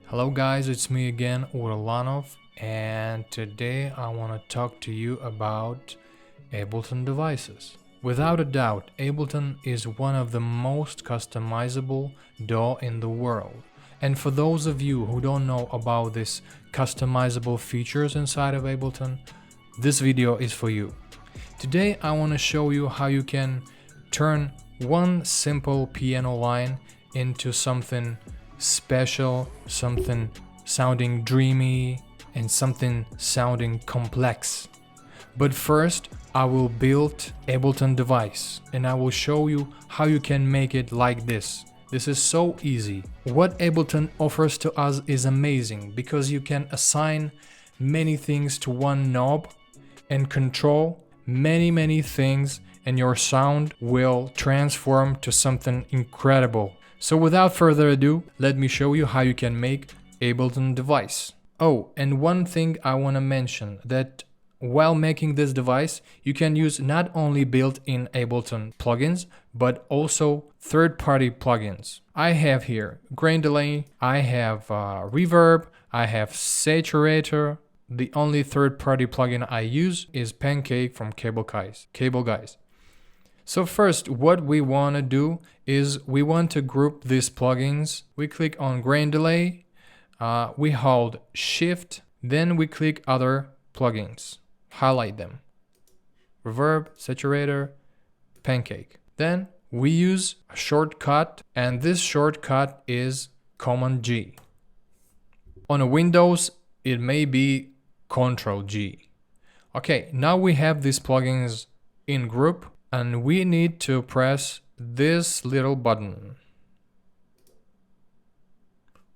Hello guys, it's me again, Urlanov, and today I want to talk to you about Ableton devices. Without a doubt, Ableton is one of the most customizable DAW in the world. And for those of you who don't know about these customizable features inside of Ableton, this video is for you. Today I want to show you how you can turn one simple piano line into something special, something sounding dreamy, and something sounding complex. But first, I will build Ableton device and I will show you how you can make it like this. This is so easy. What Ableton offers to us is amazing because you can assign many things to one knob and control many things, and your sound will transform to something incredible. So without further ado, let me show you how you can make Ableton device. Oh, and one thing I want to mention, that while making this device, you can use not only built-in Ableton plugins, but also third-party plugins. I have here grain delay, I have reverb, I have saturator. The only third-party plugin I use is Pancake from Cable Guys. So first, what we want to do is we want to group these plugins. We click on grain delay, we hold shift, then we click other plugins, highlight them, reverb, saturator, Pancake. Then we use a shortcut, and this shortcut is Command G. On a Windows, it may be Control G. Okay, now we have these plugins in group, and we need to press this little button.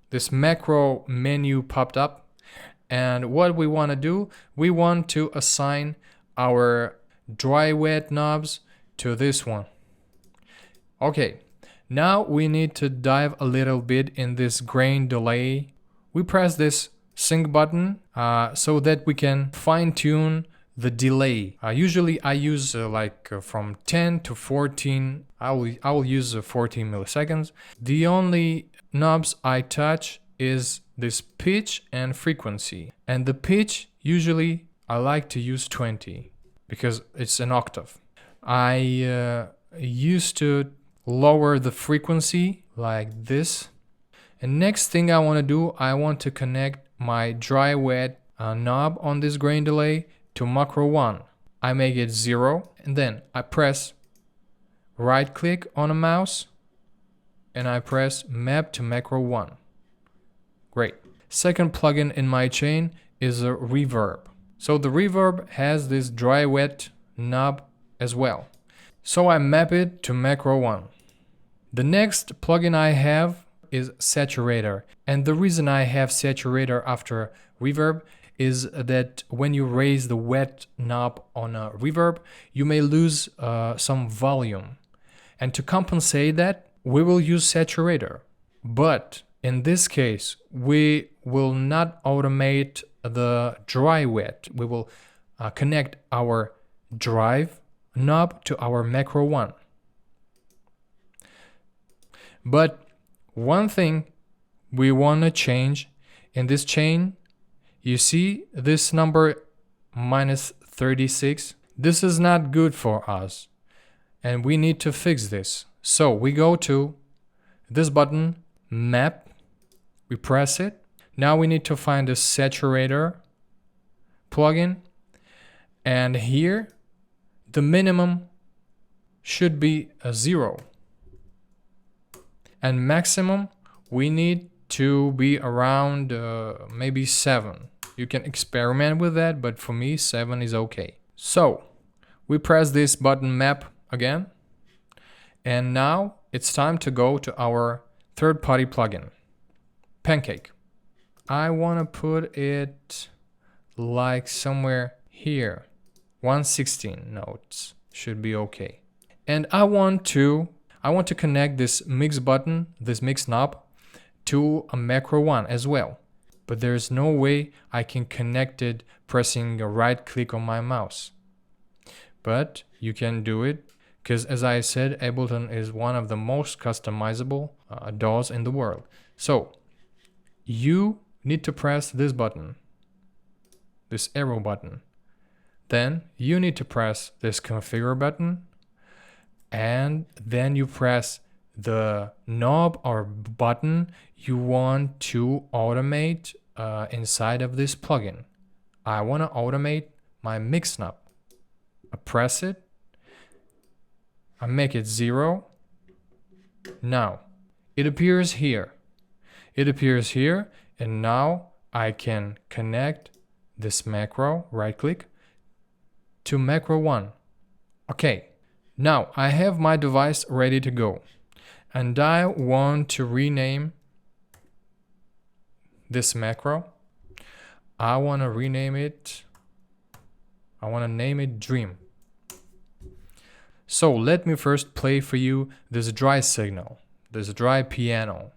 This macro menu popped up, and what we want to do, we want to assign our dry wet knobs to this one. Okay, now we need to dive a little bit in this grain delay. We press this sync button so that we can fine-tune the delay. Usually I use from 10 to 14. I will use 14 milliseconds. The only knobs I touch is this pitch and frequency. And the pitch, usually I like to use 20 because it's an octave. I used to lower the frequency like this. And next thing I want to do, I want to connect my dry wet knob on this grain delay to macro 1. I make it 0, and then I press right click on a mouse and I press map to macro 1. Great. Second plugin in my chain is a reverb. So the reverb has this dry wet knob as well. So I map it to macro 1. The next plugin I have is saturator, and the reason I have saturator after reverb is that when you raise the wet knob on a reverb, you may lose some volume, and to compensate that, we will use saturator. But in this case, we will not automate the dry wet. We will connect our drive knob to our macro 1. But one thing we want to change in this chain, you see this number -36. This is not good for us, and we need to fix this. So we go to this button, map, we press it. Now we need to find the saturator plugin, and here the minimum should be a 0. And maximum, we need to be around maybe 7. You can experiment with that, but for me, 7 is okay. So we press this button map again. And now it's time to go to our third-party plugin, Pancake. I want to put it like somewhere here. 116 notes should be okay. And I want to connect this mix button, this mix knob, to a macro 1 as well. But there's no way I can connect it pressing a right click on my mouse. But you can do it because, as I said, Ableton is one of the most customizable DAWs in the world. So you need to press this button, this arrow button. Then you need to press this configure button, and then you press the knob or button you want to automate inside of this plugin. I want to automate my mix knob. I press it, I make it 0. Now it appears here. It appears here, and now I can connect this macro, right click, to macro 1. Okay, now I have my device ready to go, and I want to rename this macro. I want to rename it, I want to name it Dream. So let me first play for you this dry signal, this dry piano.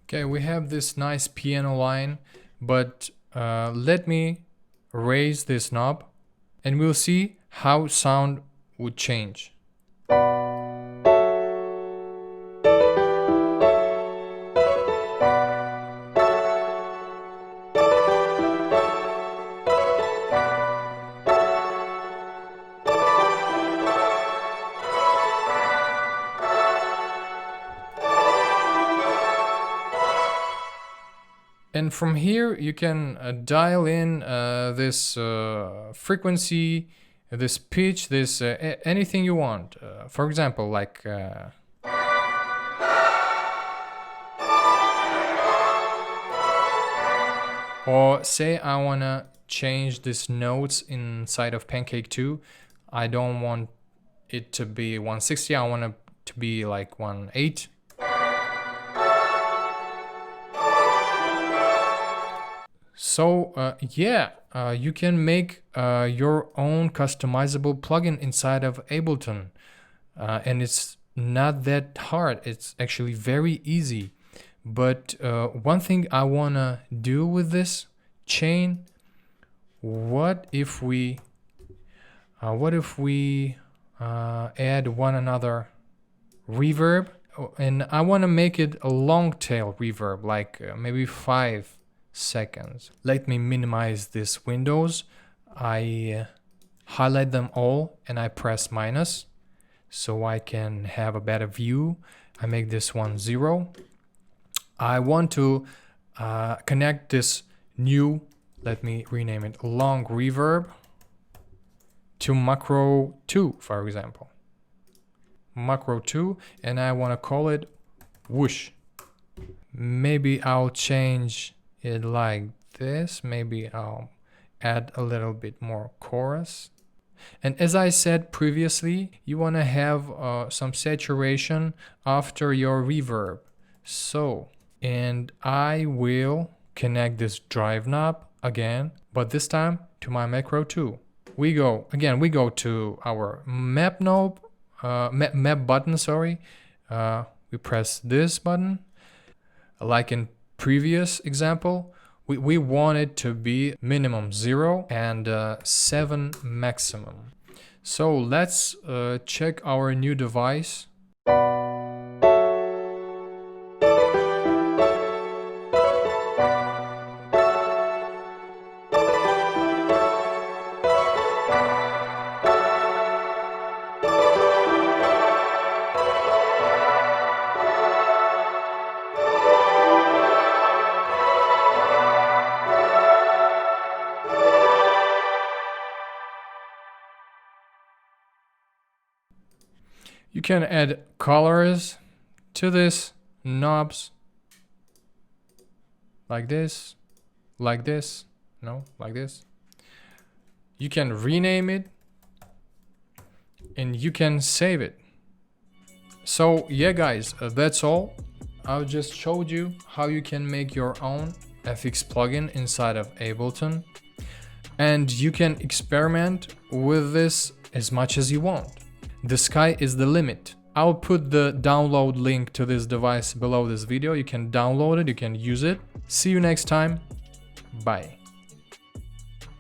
Okay, we have this nice piano line, but let me raise this knob and we'll see how sound would change. And from here you can dial in this frequency, this pitch, this anything you want. For example, like or say I wanna change these notes inside of Pancake 2. I don't want it to be 160. I want it to be like 1.8. So you can make your own customizable plugin inside of Ableton, and it's not that hard. It's actually very easy. But one thing I wanna do with this chain, what if we add one another reverb, and I wanna make it a long tail reverb, like maybe 5 seconds. Let me minimize these windows. I highlight them all and I press minus so I can have a better view. I make this one 0. I want to connect this new, let me rename it, long reverb to macro 2, for example. Macro 2, and I want to call it whoosh. Maybe I'll change it like this. Maybe I'll add a little bit more chorus. And as I said previously, you want to have some saturation after your reverb. So, and I will connect this drive knob again, but this time to my macro 2. We go to our map knob, map button, sorry. We press this button. Like in previous example, we want it to be minimum 0 and 7 maximum. So let's check our new device. You can add colors to this knobs, like this, like this, no, like this. You can rename it and you can save it. So yeah guys, that's all. I just showed you how you can make your own FX plugin inside of Ableton, and you can experiment with this as much as you want. The sky is the limit. I'll put the download link to this device below this video. You can download it, you can use it. See you next time. Bye.